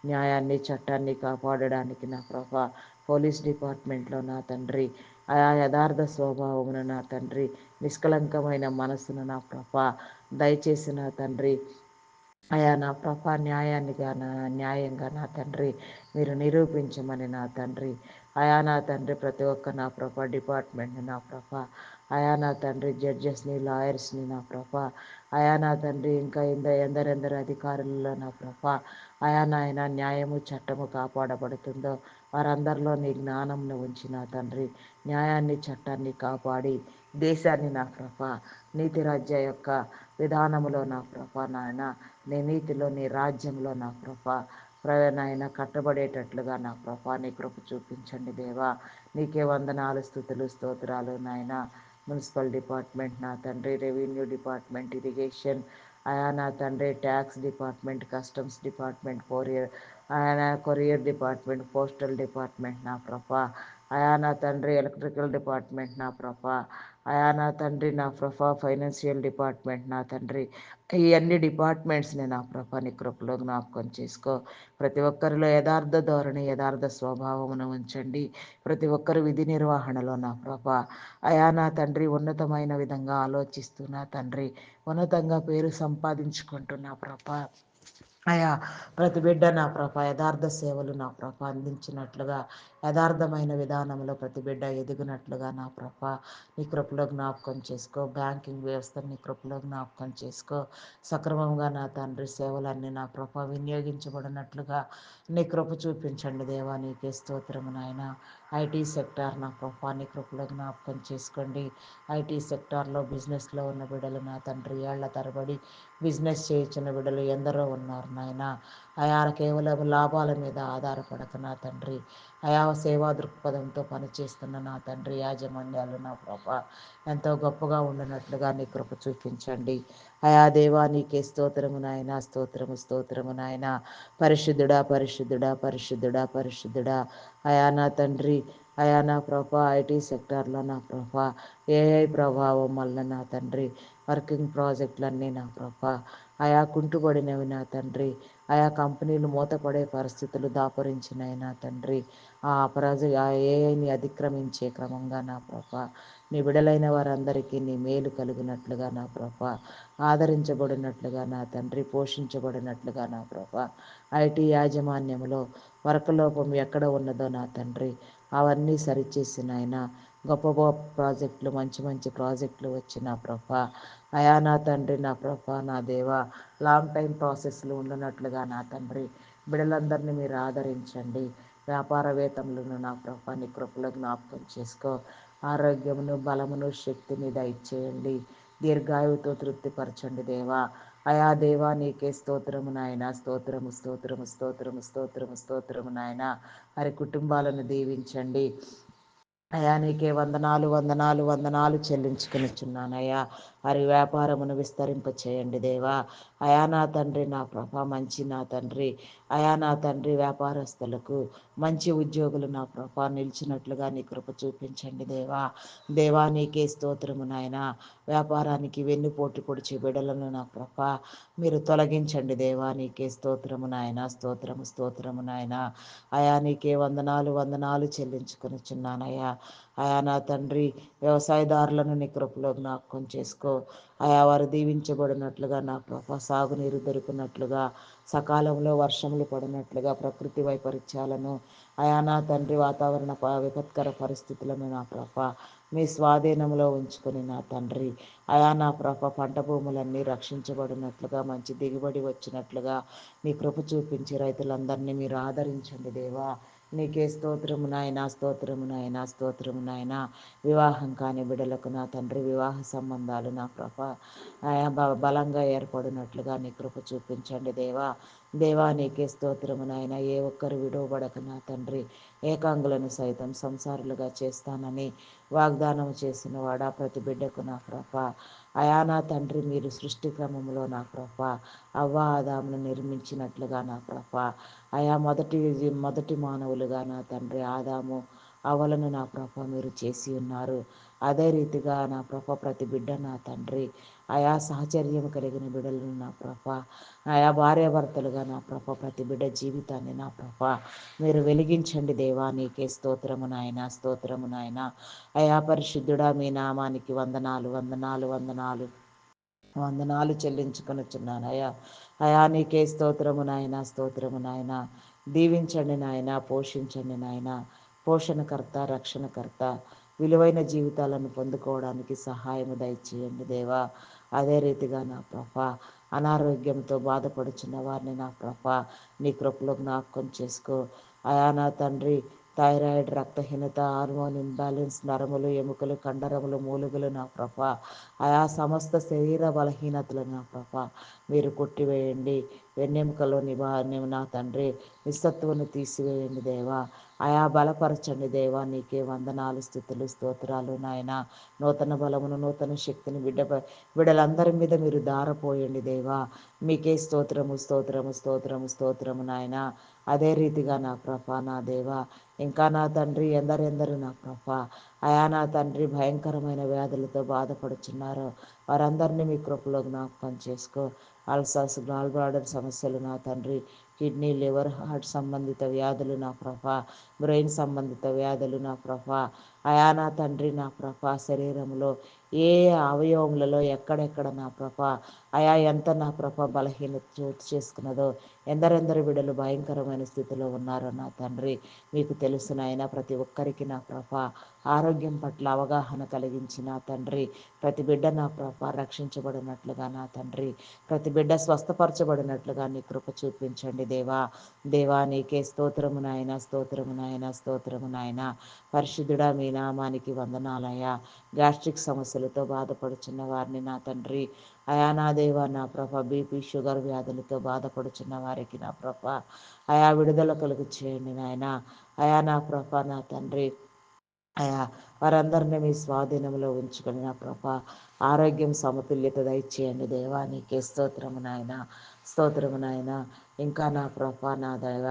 న్యాయాన్ని చట్టాన్ని కాపాడడానికి నా ప్రభ పోలీస్ డిపార్ట్మెంట్లో నా తండ్రి ఆయా యథార్థ స్వభావమును నా తండ్రి నిష్కలంకమైన మనసును నా ప్రభ దయచేసి నా తండ్రి అయా నా ప్రభ న్యాయంగా నా తండ్రి మీరు నిరూపించమని నా తండ్రి అయా నా తండ్రి ప్రతి ఒక్క నా ప్రభ డిపార్ట్మెంట్ని నా ప్రభ అయా నా తండ్రి జడ్జెస్ని, లాయర్స్ని నా ప్రభ అయా నా తండ్రి ఇంకా ఎందరెందరు అధికారులలో నా ప్రభ అయా నాయన న్యాయము చట్టము కాపాడబడుతుందో వారందరిలో నీ జ్ఞానంను ఉంచి నా తండ్రి న్యాయాన్ని చట్టాన్ని కాపాడి దేశాన్ని నా ప్రభ నీతి రాజ్య యొక్క విధానములో నా ప్రభ నాయన నీ నీతిలో నీ రాజ్యంలో నా ప్రభ నాయన కట్టబడేటట్లుగా నా ప్రభ నీ కృప చూపించండి దేవా. నీకే వందనాలు స్తుతులు స్తోత్రాలు నాయన. మున్సిపల్ డిపార్ట్మెంట్ నా తండ్రి, రెవెన్యూ డిపార్ట్మెంట్, ఇరిగేషన్ అయా నా తండ్రి tax department, customs department, courier department, postal department నా ప్రభ అయా నా తండ్రి ఎలక్ట్రికల్ డిపార్ట్మెంట్ నా ప్రభా, అయా నా తండ్రి నా ప్రభా ఫైనాన్షియల్ డిపార్ట్మెంట్ నా తండ్రి, ఈ అన్ని డిపార్ట్మెంట్స్ని నా ప్రభా నీ కృపలో జ్ఞాపకం చేసుకో. ప్రతి ఒక్కరిలో యథార్థ ధోరణి యథార్థ స్వభావమును ఉంచండి. ప్రతి ఒక్కరు విధి నిర్వహణలో నా ప్రభా అయా నా తండ్రి ఉన్నతమైన విధంగా ఆలోచిస్తూ నా తండ్రి ఉన్నతంగా పేరు సంపాదించుకుంటున్నా ప్రభా. అయా ప్రతి బిడ్డ నా ప్రభ యథార్థ సేవలు నా ప్రభ అందించినట్లుగా యథార్థమైన విధానంలో ప్రతి బిడ్డ ఎదిగినట్లుగా నా ప్రభ నీ కృపలో జ్ఞాపకం చేసుకో. బ్యాంకింగ్ వ్యవస్థను నీ కృపలో జ్ఞాపకం చేసుకో. సక్రమంగా నా తండ్రి సేవలన్నీ నా ప్రభ వినియోగించబడినట్లుగా నీ కృప చూపించండి దేవా. నీకే స్తోత్రము నాయన. ఐటీ సెక్టార్ నా ప్రభ నీ కృపలో జ్ఞాపకం చేసుకోండి. ఐటీ సెక్టార్లో బిజినెస్లో ఉన్న బిడ్డలు నా తండ్రి ఏళ్ల తరబడి బిజినెస్ చేయించిన బిడ్డలు ఎందరో ఉన్నారు నాయన. అయా కేవలం లాభాల మీద ఆధారపడక నా తండ్రి అయా సేవా దృక్పథంతో పనిచేస్తున్న నా తండ్రి యాజమాన్యాలు నా ప్రభ ఎంతో గొప్పగా ఉండినట్లుగా నీ కృప చూపించండి. అయా దేవా నీకే స్తోత్రము నాయన. స్తోత్రము స్తోత్రము నాయన. పరిశుద్ధుడా పరిశుద్ధుడా పరిశుద్ధుడా పరిశుద్ధుడా అయా నా తండ్రి అయా నా ప్రభ ఐటీ సెక్టార్లో నా ప్రభ ఏఐ ప్రభావం వల్ల నా తండ్రి వర్కింగ్ ప్రాజెక్టులన్నీ నా ప్రభ ఆయా కుంటుపడినవి నా తండ్రి. ఆయా కంపెనీలు మూతపడే పరిస్థితులు దాపురించినాయి నా తండ్రి. ఆ ఏఐని అతిక్రమించే క్రమంగా నా ప్రభ నీ బిడలైన వారందరికీ నీ మేలు కలిగినట్లుగా నా ప్రభ ఆదరించబడినట్లుగా నా తండ్రి పోషించబడినట్లుగా నా ప్రభ ఐటీ యాజమాన్యంలో వర్కలోపం ఎక్కడ ఉన్నదో నా తండ్రి అవన్నీ సరిచేసిన ఆయన గొప్ప గొప్ప ప్రాజెక్టులు మంచి మంచి ప్రాజెక్టులు వచ్చిన ప్రభ అయా నా తండ్రి నా ప్రభ నా దేవ లాంగ్ టైం ప్రాసెస్లు ఉండనట్లుగా నా తండ్రి బిడలందరినీ మీరు ఆదరించండి. వ్యాపారవేత్తలను నా ప్రభ నీ కృపలో జ్ఞాపకం చేసుకో. ఆరోగ్యమును బలమును శక్తిని దయచేయండి. దీర్ఘాయువుతో తృప్తిపరచండి దేవా. అయా దేవా నీకే స్తోత్రము నాయన. స్తోత్రము స్తోత్రము స్తోత్రము స్తోత్రము స్తోత్రము నాయన. వారి కుటుంబాలను దీవించండి. అయా నీకే వందనాలు వందనాలు వందనాలు చెల్లించుకునిచున్నానయ్యా. వారి వ్యాపారమును విస్తరింప చేయండి దేవా. అయా నా తండ్రి నా ప్రభ మంచి నా తండ్రి అయా నా తండ్రి వ్యాపారస్తులకు మంచి ఉద్యోగులు నా ప్రభ నిలిచినట్లుగా నీ కృప చూపించండి దేవా. దేవా నీకే స్తోత్రము నాయన. వ్యాపారానికి వెన్నుపోటు పొడిచే బిడలను నా ప్రభ మీరు తొలగించండి దేవా. నీకే స్తోత్రము నాయన. స్తోత్రము స్తోత్రము నాయన. అయా నీకే వందనాలు వందనాలు చెల్లించుకొనిచున్నానయ్యా. అయా నా తండ్రి వ్యవసాయదారులను నీ కృపలో జ్ఞాపకం చేసుకో. అయా వారు దీవించబడినట్లుగా నా ప్రభ సాగునీరు దొరికినట్లుగా సకాలంలో వర్షములు పడినట్లుగా ప్రకృతి వైపరీత్యాలను అయా నా తండ్రి వాతావరణ విపత్కర పరిస్థితులను నా ప్రభ మీ స్వాధీనంలో ఉంచుకొని నా తండ్రి అయా నా ప్రభ పంట భూములన్నీ రక్షించబడినట్లుగా మంచి దిగుబడి వచ్చినట్లుగా నీ కృప చూపించి రైతులందరినీ మీరు ఆదరించండి దేవా. నీకే స్తోత్రము నాయన. స్తోత్రము నాయన. స్తోత్రము నాయన. వివాహం కాని బిడలకు నా తండ్రి వివాహ సంబంధాలు నా ప్రభ ఆయా బలంగా ఏర్పడినట్లుగా నీ కృప చూపించండి దేవా. దేవా నీకే స్తోత్రము నాయన. ఏ ఒక్కరు విడవబడక నా తండ్రి ఏకాంగులను సైతం సంసారులుగా చేస్తానని వాగ్దానం చేసిన వాడా ప్రతి బిడ్డకు నా ప్రభ అయా నా తండ్రి మీరు సృష్టి క్రమంలో నా ప్రభ అవ్వ ఆదామును నిర్మించినట్లుగా నా ప్రభ అయా మొదటి మానవులుగా నా తండ్రి ఆదాము అవలను నా ప్రభ మీరు చేసి ఉన్నారు. అదే రీతిగా నా ప్రభ ప్రతి బిడ్డ నా తండ్రి ఆయా సహచర్యం కలిగిన బిడ్డలను నా ప్రభ ఆయా భార్యాభర్తలుగా నా ప్రభ ప్రతి బిడ్డ జీవితాన్ని నా ప్రభ మీరు వెలిగించండి దేవా. నీకే స్తోత్రము నాయన. స్తోత్రము నాయన. అయా పరిశుద్ధుడా మీ నామానికి వందనాలు వందనాలు వందనాలు వందనాలు చెల్లించుకొనుచున్నాను అయా. అయా నీకే స్తోత్రము నాయన. స్తోత్రము నాయన. దీవించండి నాయన. పోషించండి నాయన. పోషణకర్త రక్షణకర్త విలువైన జీవితాలను పొందుకోవడానికి సహాయము దయచేయండి దేవా. అదే రీతిగా నా ప్రభ అనారోగ్యంతో బాధపడుచున్న వారిని నా ప్రభ నీ కృపలో జ్ఞాపకం చేసుకో. అయా నా తండ్రి థైరాయిడ్ రక్తహీనత హార్మోన్ ఇంబ్యాలెన్స్ నరములు ఎముకలు కండరములు మూలుగులు నా ప్రభ ఆయా సమస్త శరీర బలహీనతలు నా ప్రభ మీరు కొట్టివేయండి. వెన్నెముకలో నా తండ్రి నిస్సత్తువను తీసివేయండి దేవా. ఆయా బలపరచండి దేవా. నీకే వందనాలు, స్థుతులు, స్తోత్రాలు నాయన. నూతన బలమును, నూతన శక్తిని బిడ్డలందరి మీద మీరు దారపోయండి దేవా. మీకే స్తోత్రము, స్తోత్రము, స్తోత్రము, స్తోత్రము నాయన. అదే రీతిగా నా ప్రభ, నా దేవా, ఇంకా నా తండ్రి ఎందరెందరు నా ప్రభ అయా నా తండ్రి భయంకరమైన వ్యాధులతో బాధపడుచున్నారు. వారందరినీ మీ కృపలో జ్ఞాపకం చేసుకో. అల్సర్స్, గాల్ బ్లాడర్ సమస్యలు నా తండ్రి, కిడ్నీ, లివర్, హార్ట్ సంబంధిత వ్యాధులు నా ప్రభ, బ్రెయిన్ సంబంధిత వ్యాధులు నా ప్రభ, అయా నా తండ్రి నా ప్రభ శరీరంలో ఏ అవయవములలో ఎక్కడెక్కడ నా ప్రభ అయా ఎంత నా ప్రభ బలహీనత చోటు చేసుకున్నదో, ఎందరెందరు బిడ్డలు భయంకరమైన స్థితిలో ఉన్నారో నా తండ్రి మీకు తెలుసు నాయన. ప్రతి ఒక్కరికి నా ప్రభ ఆరోగ్యం పట్ల అవగాహన కలిగించి నా తండ్రి, ప్రతి బిడ్డ నా ప్రభ రక్షించబడినట్లుగా నా తండ్రి, ప్రతి బిడ్డ స్వస్థపరచబడినట్లుగా నీ కృప చూపించండి దేవా. దేవా నీకే స్తోత్రము నాయన, స్తోత్రము నాయన, స్తోత్రము నాయన. పరిశుద్ధుడా మీ నామానికి వందనాలయ. గ్యాస్ట్రిక్ సమస్యలతో బాధపడుచున్న వారిని నా తండ్రి, అయా నా దేవా నా ప్రభ బీపీ, షుగర్ వ్యాధులతో బాధపడుచున్న వారికి నా ప్రభ అయా విడుదల కలుగు చేయండి నాయన. అయా నా ప్రభ నా తండ్రి, అయా వారందరినీ మీ స్వాధీనంలో ఉంచుకొని నా ప్రభ ఆరోగ్యం సమతుల్యత దయచేయండి దేవా. నీకే స్తోత్రము నాయన, స్తోత్రము నాయన. ఇంకా నా ప్రభ నా దైవ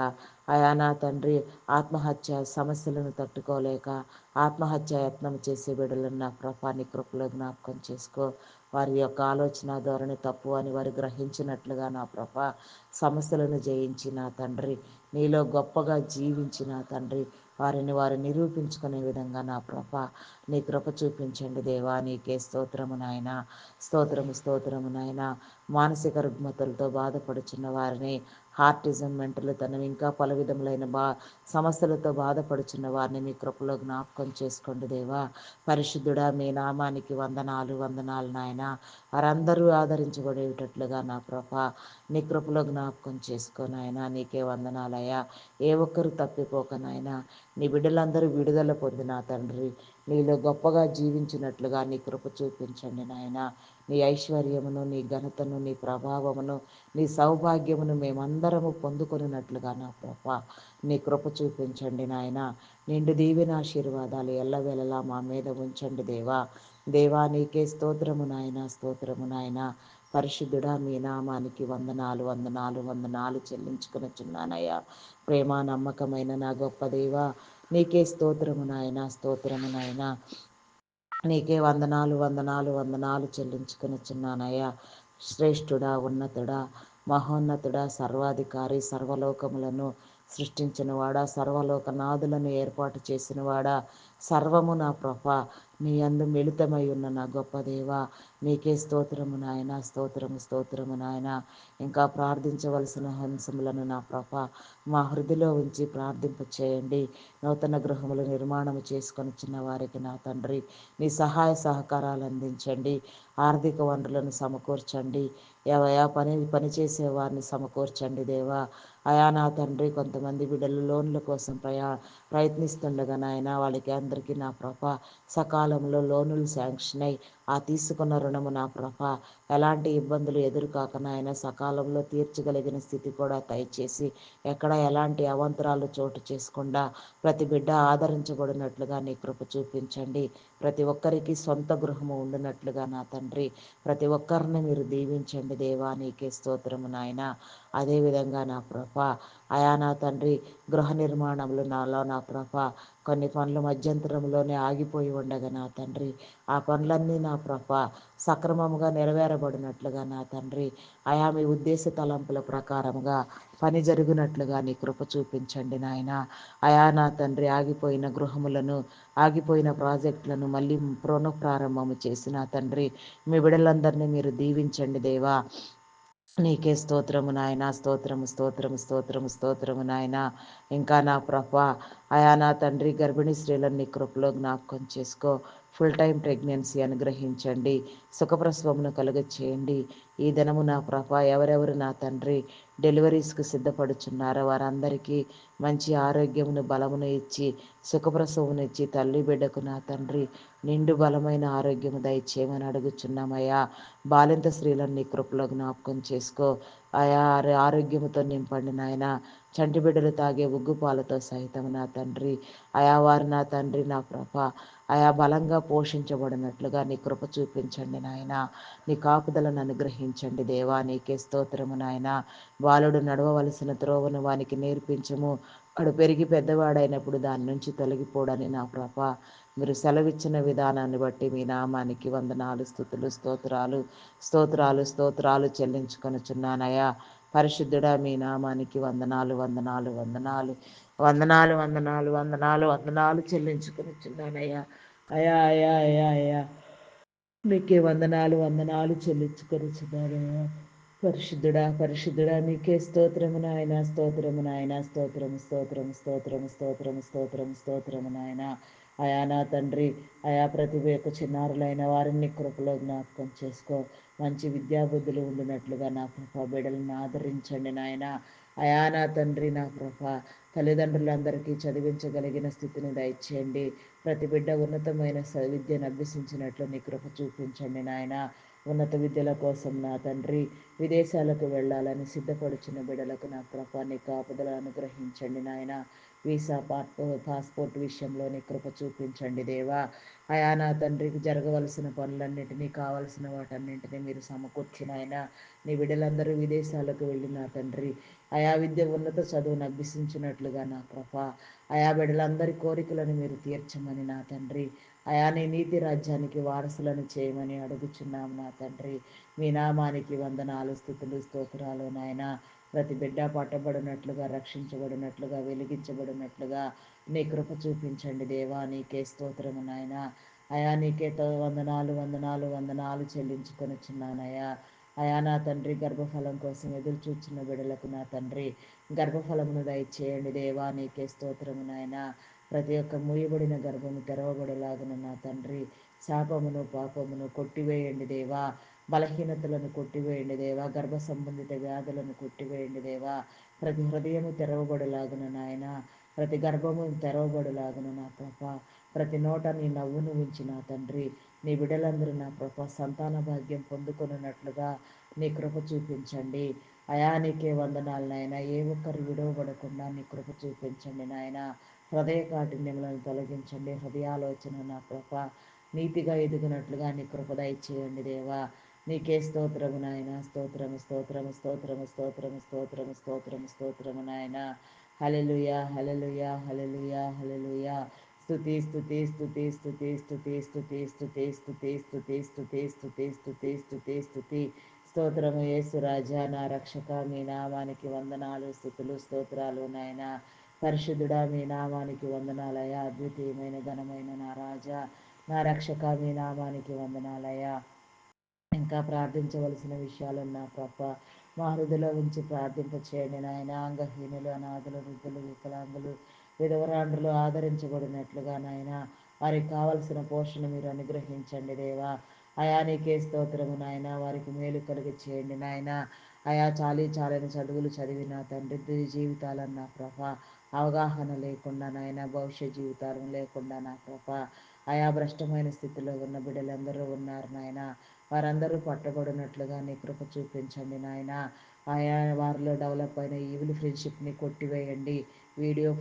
అయా నా తండ్రి, ఆత్మహత్య సమస్యలను తట్టుకోలేక ఆత్మహత్య యత్నం చేసే బిడ్డలను నా ప్రభ నీ కృపలో జ్ఞాపకం చేసుకో. వారి యొక్క ఆలోచన ధోరణి తప్పు అని వారు గ్రహించినట్లుగా నా ప్రభ సమస్యలను జయించి నా తండ్రి, నీలో గొప్పగా జీవించిన తండ్రి వారిని వారు నిరూపించుకునే విధంగా నా ప్రభ నీ కృప చూపించండి దేవా. నీకే స్తోత్రము నాయన, స్తోత్రము, స్తోత్రము నాయన. మానసిక రుగ్మతలతో బాధపడుచున్న వారిని, హార్టిజం, మెంటల్ తనం ఇంకా పలు విధములైన సమస్యలతో బాధపడుచున్న వారిని మీ కృపలో జ్ఞాపకం చేసుకోండి దేవా. పరిశుద్ధుడా మీ నామానికి వందనాలు, వందనాలు నాయన. వారందరూ ఆదరించబడేటట్లుగా నా ప్రభ నీ కృపలో జ్ఞాపకం చేసుకోనాయన. నీకే వందనాలయ్యా. ఏ ఒక్కరు తప్పిపోకనాయన నీ బిడ్డలందరూ విడుదల పొందిన తండ్రి, నీలో గొప్పగా జీవించినట్లుగా నీ కృప చూపించండి నాయన. నీ ఐశ్వర్యమును, నీ ఘనతను, నీ ప్రభావమును, నీ సౌభాగ్యమును మేమందరము పొందుకొనినట్లుగా నా ప్రభ నీ కృప చూపించండి నాయన. నిండు దీవెన ఆశీర్వాదాలు ఎల్లవేళలా మా మీద ఉంచండి దేవా. దేవా నీకే స్తోత్రము నాయన, స్తోత్రము నాయన. పరిశుద్ధుడా మీ నామానికి వందనాలు, వందనాలు, వందనాలు చెల్లించుకునిచున్నానయ్యా. ప్రేమ నమ్మకమైన నా గొప్ప దేవా నీకే స్తోత్రము నాయన, స్తోత్రము నాయన. నీకే వందనాలు, వందనాలు, వందనాలు చెల్లించుకునిచున్నానయ్యా. శ్రేష్ఠుడా, ఉన్నతుడా, మహోన్నతుడా, సర్వాధికారి, సర్వలోకములను సృష్టించినవాడా, సర్వలోకనాథులను ఏర్పాటు చేసినవాడా, సర్వము నా ప్రభ నీ అందు మిళితమై ఉన్న నా గొప్ప దేవా నీకే స్తోత్రము నాయన, స్తోత్రము, స్తోత్రము నాయన. ఇంకా ప్రార్థించవలసిన అంశములను నా ప్రభ మా హృదిలో ఉంచి ప్రార్థింప చేయండి. నూతన గృహములు నిర్మాణం చేసుకొని చిన్న వారికి నా తండ్రి నీ సహాయ సహకారాలు అందించండి. ఆర్థిక వనరులను సమకూర్చండి. ఎవయా పని చేసే వారిని సమకూర్చండి దేవా. అయా నా తండ్రి, కొంతమంది బిడ్డలు లోన్ల కోసం ప్రయత్నిస్తుండగా నాయన వాళ్ళకి అందరికీ నా ప్రభ సకాలంలో లోనులు శాంక్షన్ అయి ఆ తీసుకున్న రుణము నా ప్రభ ఎలాంటి ఇబ్బందులు ఎదురుకాక నాయన సకాలంలో తీర్చగలిగిన స్థితి కూడా దయచేసి ఎక్కడ ఎలాంటి అవంతరాలు చోటు చేసుకుండా ప్రతి బిడ్డ ఆదరించబడినట్లుగా నీ కృప చూపించండి. ప్రతి ఒక్కరికి సొంత గృహము ఉండినట్లుగా నా తండ్రి ప్రతి ఒక్కరిని మీరు దీవించండి దేవా. నీకే స్తోత్రము నాయన. అదేవిధంగా నా ప్రభ అయా నా తండ్రి, గృహ నిర్మాణములు నాలో నా ప్రభ కొన్ని పనులు మధ్యంతరంలోనే ఆగిపోయి ఉండగా నా తండ్రి ఆ పనులన్నీ నా ప్రభ సక్రమముగా నెరవేరబడినట్లుగా నా తండ్రి అయా మీ ఉద్దేశ తలంపుల ప్రకారముగా పని జరిగినట్లుగా నీ కృప చూపించండి నాయన. అయా నా తండ్రి, ఆగిపోయిన గృహములను, ఆగిపోయిన ప్రాజెక్టులను మళ్ళీ పునఃప్రారంభము చేసిన తండ్రి మీ బిడ్డలందరినీ మీరు దీవించండి దేవా. నీకే స్తోత్రము నాయన, స్తోత్రము, స్తోత్రము, స్తోత్రము, స్తోత్రము నాయన. ఇంకా నా ప్రభ అయా నా తండ్రి, గర్భిణీ స్త్రీలను నీ కృపలో జ్ఞాపకం చేసుకో. ఫుల్ టైం ప్రెగ్నెన్సీ అనుగ్రహించండి. సుఖప్రసవమును కలుగ చేయండి. ఈ దినము నా ప్రభ ఎవరెవరు నా తండ్రి డెలివరీస్కు సిద్ధపడుచున్నారో వారందరికీ మంచి ఆరోగ్యమును, బలమును ఇచ్చి సుఖప్రసవమును ఇచ్చి తల్లి బిడ్డకు నా తండ్రి నిండు బలమైన ఆరోగ్యము దయచేయమని అడుగుచున్నామయ్యా. బాలింత స్త్రీలను నీ కృపలో జ్ఞాపకం చేసుకో. ఆయా ఆరోగ్యముతో నింపండి నాయన. చంటి బిడ్డలు తాగే ఉగ్గుపాలతో సహితం నా తండ్రి ఆయా వారు నా తండ్రి నా ప్రభ ఆయా బలంగా పోషించబడినట్లుగా నీ కృప చూపించండి నాయన. నీ కాపుదలను అనుగ్రహించండి దేవా. నీకే స్తోత్రము నాయన. బాలుడు నడవవలసిన త్రోవను వానికి నేర్పించము, వాడు పెరిగి పెద్దవాడైనప్పుడు దాని నుంచి తొలగిపోడని నా ప్రభ మీరు సెలవిచ్చిన విధానాన్ని బట్టి మీ నామానికి వందనాలు, స్తుతులు, స్తోత్రాలు స్తోత్రాలు స్తోత్రాలు చెల్లించుకొనుచున్నానయ్యా. పరిశుద్ధుడా మీ నామానికి వందనాలు వందనాలు వందనాలు వందనాలు వందనాలు వందనాలు వందనాలు చెల్లించుకొనుచున్నానయ్యా. అయా అయా అయా అయా మీకే వందనాలు వందనాలు చెల్లించుకొనుచున్నానయ్యా. పరిశుద్ధుడా పరిశుద్ధుడా నీకే స్తోత్రము నాయన, స్తోత్రము నాయన, స్తోత్రము స్తోత్రము స్తోత్రము స్తోత్రము స్తోత్రము స్తోత్రము నాయన. అయా నా తండ్రి అయా ప్రతి ఒక్క చిన్నారులైన వారిని కృపలో జ్ఞాపకం చేసుకో. మంచి విద్యాబుద్ధులు ఉండినట్లుగా నా కృప బిడ్డలను ఆదరించండి నాయన. అయా నా తండ్రి నా కృప తల్లిదండ్రులందరికీ చదివించగలిగిన స్థితిని దయచేయండి. ప్రతి బిడ్డ ఉన్నతమైన విద్యను అభ్యసించినట్లు నీ కృప చూపించండి నాయన. ఉన్నత విద్యల కోసం నా తండ్రి విదేశాలకు వెళ్ళాలని సిద్ధపడుచున్న బిడ్డలకు నా కృప నీ కాపుదల అనుగ్రహించండి నాయన. వీసా పాస్పోర్ట్ విషయంలో నీ కృప చూపించండి దేవా. అయా నా తండ్రికి జరగవలసిన పనులన్నింటినీ కావలసిన వాటన్నింటినీ మీరు సమకూర్చిన ఆయన నీ బిడ్డలందరూ విదేశాలకు వెళ్ళి నా తండ్రి ఆయా విద్య ఉన్నత చదువును అభ్యసించినట్లుగా నా కృప ఆయా బిడ్డలందరి కోరికలను మీరు తీర్చమని నా తండ్రి అయా నీ నీతి రాజ్యానికి వారసులను చేయమని అడుగుచున్నాం నా తండ్రి. మీ నామానికి వందనాలు, స్తుతులు, స్తోత్రాలు నాయన. ప్రతి బిడ్డ పట్టబడినట్లుగా, రక్షించబడినట్లుగా, వెలిగించబడినట్లుగా నీ కృప చూపించండి దేవా. నీకే స్తోత్రము నాయన. అయా నీకే వందనాలు వందనాలు వందనాలు చెల్లించుకొనుచున్నానయ్యా. అయా నా తండ్రి గర్భఫలం కోసం ఎదురు చూచిన బిడలకు నా తండ్రి గర్భఫలమును దయచేయండి దేవా. నీకే స్తోత్రము నాయన. ప్రతి ఒక్క మూయబడిన గర్భము తెరవబడేలాగున నా తండ్రి శాపమును పాపమును కొట్టివేయండి దేవా. బలహీనతలను కొట్టివేయండి దేవా. గర్భ సంబంధిత వ్యాధులను కొట్టివేయండి దేవా. ప్రతి హృదయము తెరవబడేలాగున నాయన. ప్రతి గర్భము తెరవబడేలాగున నా ప్రభ ప్రతి నోట నీ నవ్వును ఉంచి నా తండ్రి నీ బిడ్డలందరూ నా ప్రభ సంతాన భాగ్యం పొందుకొనున్నట్లుగా నీ కృప చూపించండి. అయా నీకే వందనాలు నాయన. ఏ ఒక్కరు విడవబడకుండా నీ కృప చూపించండి నాయన. హృదయ కాఠిన్యములను తొలగించండి. హృదయాలోచన నా కృప నీతిగా ఎదుగునట్లుగా నీ కృప దయచేయండి దేవా. నీకే స్తోత్రము నాయన. స్తోత్రము స్తోత్రము స్తోత్రము స్తోత్రము స్తోత్రము స్తోత్రము స్తోత్రము నాయన. హల్లెలూయా హల్లెలూయా హల్లెలూయా హల్లెలూయా. స్తుతి స్తుతి స్తుతి స్తుతి స్తుతి స్తుతి స్తుతి స్తుతి స్తుతి స్తుతి స్తుతి స్తుతి స్తుతి స్తుతి. స్తోత్రము యేసు రాజా నా రక్షక మీ నామానికి వందనాలు, స్తుతులు, స్తోత్రాలు నాయన. పరిశుద్ధుడా మీ నామానికి వందనాలయ. అద్వితీయమైన ఘనమైన నా రాజా నా రక్షక మీ నామానికి వందనాలయ. ఇంకా ప్రార్థించవలసిన విషయాలున్నా ప్రభ మా హృదయలో ఉంచి ప్రార్థింప చేయండి నాయన. అంగహీనులు, అనాథులు, వృద్ధులు, వికలాంగులు, విధవరాండ్రులు ఆదరించబడినట్లుగా నాయన వారికి కావలసిన పోషణ మీరు అనుగ్రహించండి దేవా. అయా నీకే స్తోత్రము నాయన. వారికి మేలు కలిగి చేయండి నాయన. అయా చాలని చదువులు చదివిన తండ్రి జీవితాలన్న ప్రభ అవగాహన లేకుండా నాయన భవిష్య జీవితాలను లేకుండా నా ప్రభ ఆయా భ్రష్టమైన స్థితిలో ఉన్న బిడ్డలందరూ ఉన్నారు నాయన. వారందరూ పట్టబడినట్లుగా నీ కృప చూపించండి నాయన. ఆయా వారిలో డెవలప్ అయిన ఈవిల్ ఫ్రెండ్షిప్ని కొట్టివేయండి. వీడియో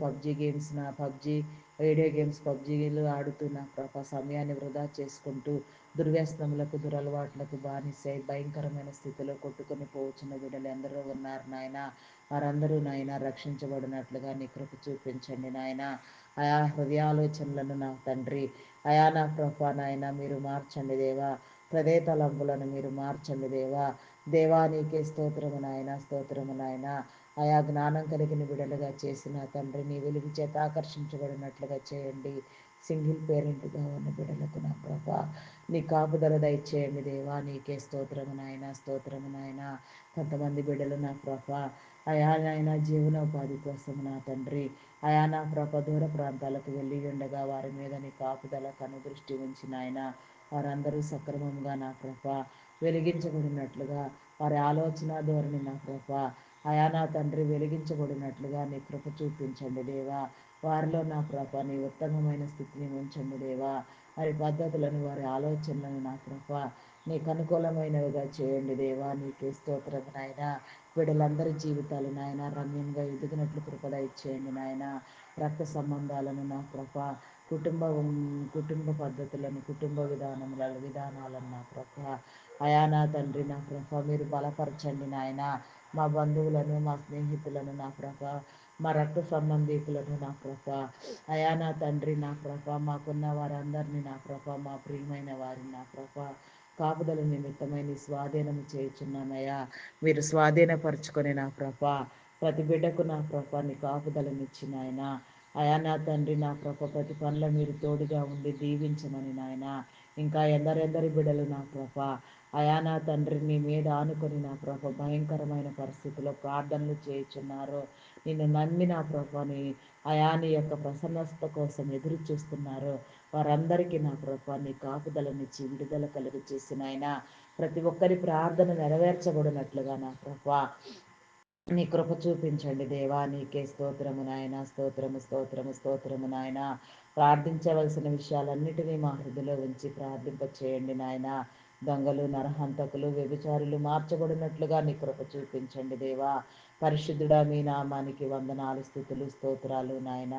గేమ్స్ పబ్జీలు ఆడుతున్న ప్రభ సమయాన్ని వృధా చేసుకుంటూ దుర్వ్యసనములకు దురలవాట్లకు బానిసై భయంకరమైన స్థితిలో కొట్టుకొని పోవచ్చున్న బిడ్డలు ఎందరో ఉన్నారు నాయన. వారందరూ నాయన రక్షించబడినట్లుగా నీ కృప చూపించండి నాయన. ఆయా హృదయాలోచనలను నా తండ్రి అయా నా ప్రభ నాయన మీరు మార్చండి దేవా. హృదయ తలంపులను మీరు మార్చండి దేవా. దేవా నీకే స్తోత్రము నాయన. స్తోత్రము నాయన. ఆయా జ్ఞానం కలిగిన బిడలుగా చేసిన తండ్రి నీ వెలుగు చేత ఆకర్షించబడినట్లుగా చేయండి. సింగిల్ పేరెంట్గా ఉన్న బిడ్డలకు నా ప్రభ నీ కాపుదల దయచేయండి దేవా. నీకే స్తోత్రము నాయన. స్తోత్రము నాయన. కొంతమంది బిడ్డలు నా ప్రభ అయా నాయన జీవనోపాధి కోసం నా తండ్రి అయా నా ప్రభ దూర ప్రాంతాలకు వెళ్ళి ఉండగా వారి మీద నీ కాపుదల కనుదృష్టి ఉంచి నాయన వారందరూ సక్రమంగా నా ప్రభ వెలిగించబడినట్లుగా వారి ఆలోచన ధోరణి నా ప్రభ అయా నా తండ్రి వెలిగించబడినట్లుగా నీ కృప చూపించండి దేవా. వారిలో నా ప్రభ నీ ఉత్తమమైన స్థితిని ఉంచండి దేవా. వారి పద్ధతులను వారి ఆలోచనలను నా ప్రభ నీకు అనుకూలమైనవిగా చేయండి దేవా. నీకే స్తోత్రం నాయన. బిడ్డలందరి జీవితాలు నాయన రమ్యంగా ఎదుగునట్లు కృపద ఇచ్చేయండి నాయన. రక్త సంబంధాలను నా ప్రభ, కుటుంబ కుటుంబ పద్ధతులను, కుటుంబ విధానాలను నా ప్రభ, అయా నా తండ్రి నా ప్రభ మీరు బలపరచండి నాయన. మా బంధువులను, మా స్నేహితులను నా ప్రభ, మా రక్త సంబంధికులను నా ప్రభ, అయా నా తండ్రి నా ప్రభ, మాకున్న వారందరినీ నా ప్రభ, మా ప్రియమైన వారిని నా ప్రభ కాపుదల నిమిత్తమై నీ స్వాధీనం చేయుచున్నానయ్యా. మీరు స్వాధీనపరచుకొని నా ప్రభ ప్రతి బిడ్డకు నా ప్రభ నీ కాపుదలనిచ్చి నాయన. అయా నా తండ్రి నా ప్రభ ప్రతి పనిలో మీరు తోడుగా ఉండి దీవించమని నాయన. ఇంకా ఎందరెందరి బిడ్డలు నా ప్రభ అయా నా తండ్రి నీ మీద ఆనుకొని నా ప్రభ భయంకరమైన పరిస్థితిలో ప్రార్థనలు చేయుచున్నారు. నిన్ను నమ్మి నా ప్రభని అయా నీ యొక్క ప్రసన్నత కోసం ఎదురు చూస్తున్నారు. వారందరికీ నా ప్రభ నీ కాపుదలనిచ్చి విడుదల కలుగు చేసిన ఆయన ప్రతి ఒక్కరి ప్రార్థన నెరవేర్చబడినట్లుగా నా ప్రభ నీ కృప చూపించండి దేవా. నీకే స్తోత్రము నాయన, స్తోత్రము స్తోత్రము స్తోత్రము నాయన. ప్రార్థించవలసిన విషయాలన్నిటినీ మా హృదయలో ఉంచి ప్రార్థింప చేయండి నాయన. దొంగలు, నరహంతకులు, వ్యభిచారులు మార్చబడినట్లుగా నీ కృప చూపించండి దేవా. పరిశుద్ధుడా మీ నామానికి వందనాలు, స్థుతులు, స్తోత్రాలు నాయన.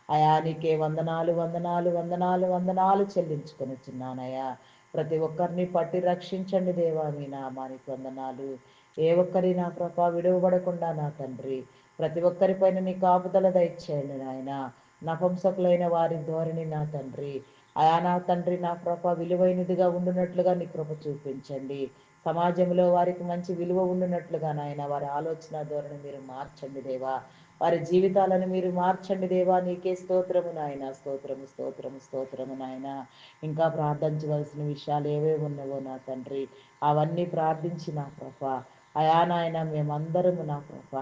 అయానికే వందనాలు వందనాలు వందనాలు వందనాలు చెల్లించుకొని చిన్నానయ్యా. ప్రతి ఒక్కరిని పట్టి రక్షించండి దేవా. మీ నామానికి వందనాలు. ఏ ఒక్కరి నా ప్రభ విడువబడకుండా నా తండ్రి ప్రతి ఒక్కరిపైన నీ కాపుదల దయచేయండి నాయన. నపంసకులైన వారి ధోరణి నా తండ్రి అయా నా తండ్రి నా ప్రభ విలువైనదిగా ఉండునట్లుగా నీ కృప చూపించండి. సమాజంలో వారికి మంచి విలువ ఉండునట్లుగా నాయన వారి ఆలోచన ధోరణి మీరు మార్చండి దేవా. వారి జీవితాలను మీరు మార్చండి దేవా. నీకే స్తోత్రము నాయన, స్తోత్రము స్తోత్రము స్తోత్రము నాయన. ఇంకా ప్రార్థించవలసిన విషయాలు ఏవేవి ఉన్నావో నా తండ్రి అవన్నీ ప్రార్థించి నా ప్రభ అయా నాయన మేమందరము నా ప్రభ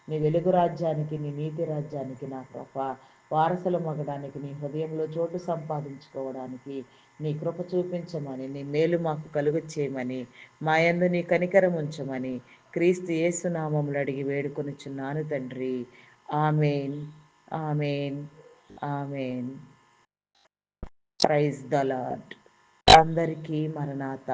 నీ వెలుగు రాజ్యానికి, నీ నీతి రాజ్యానికి నా ప్రభ వారసులు మగడానికి, నీ హృదయంలో చోటు సంపాదించుకోవడానికి నీ కృప చూపించమని, నీ మేలు మాకు కలుగు చేయమని, మా యందు నీ కనికరం ఉంచమని క్రీస్తు యేసు నామములు అడిగి వేడుకొనుచున్నాను తండ్రి. Amen, amen, amen. Praise the Lord. అందరికీ మరణాత.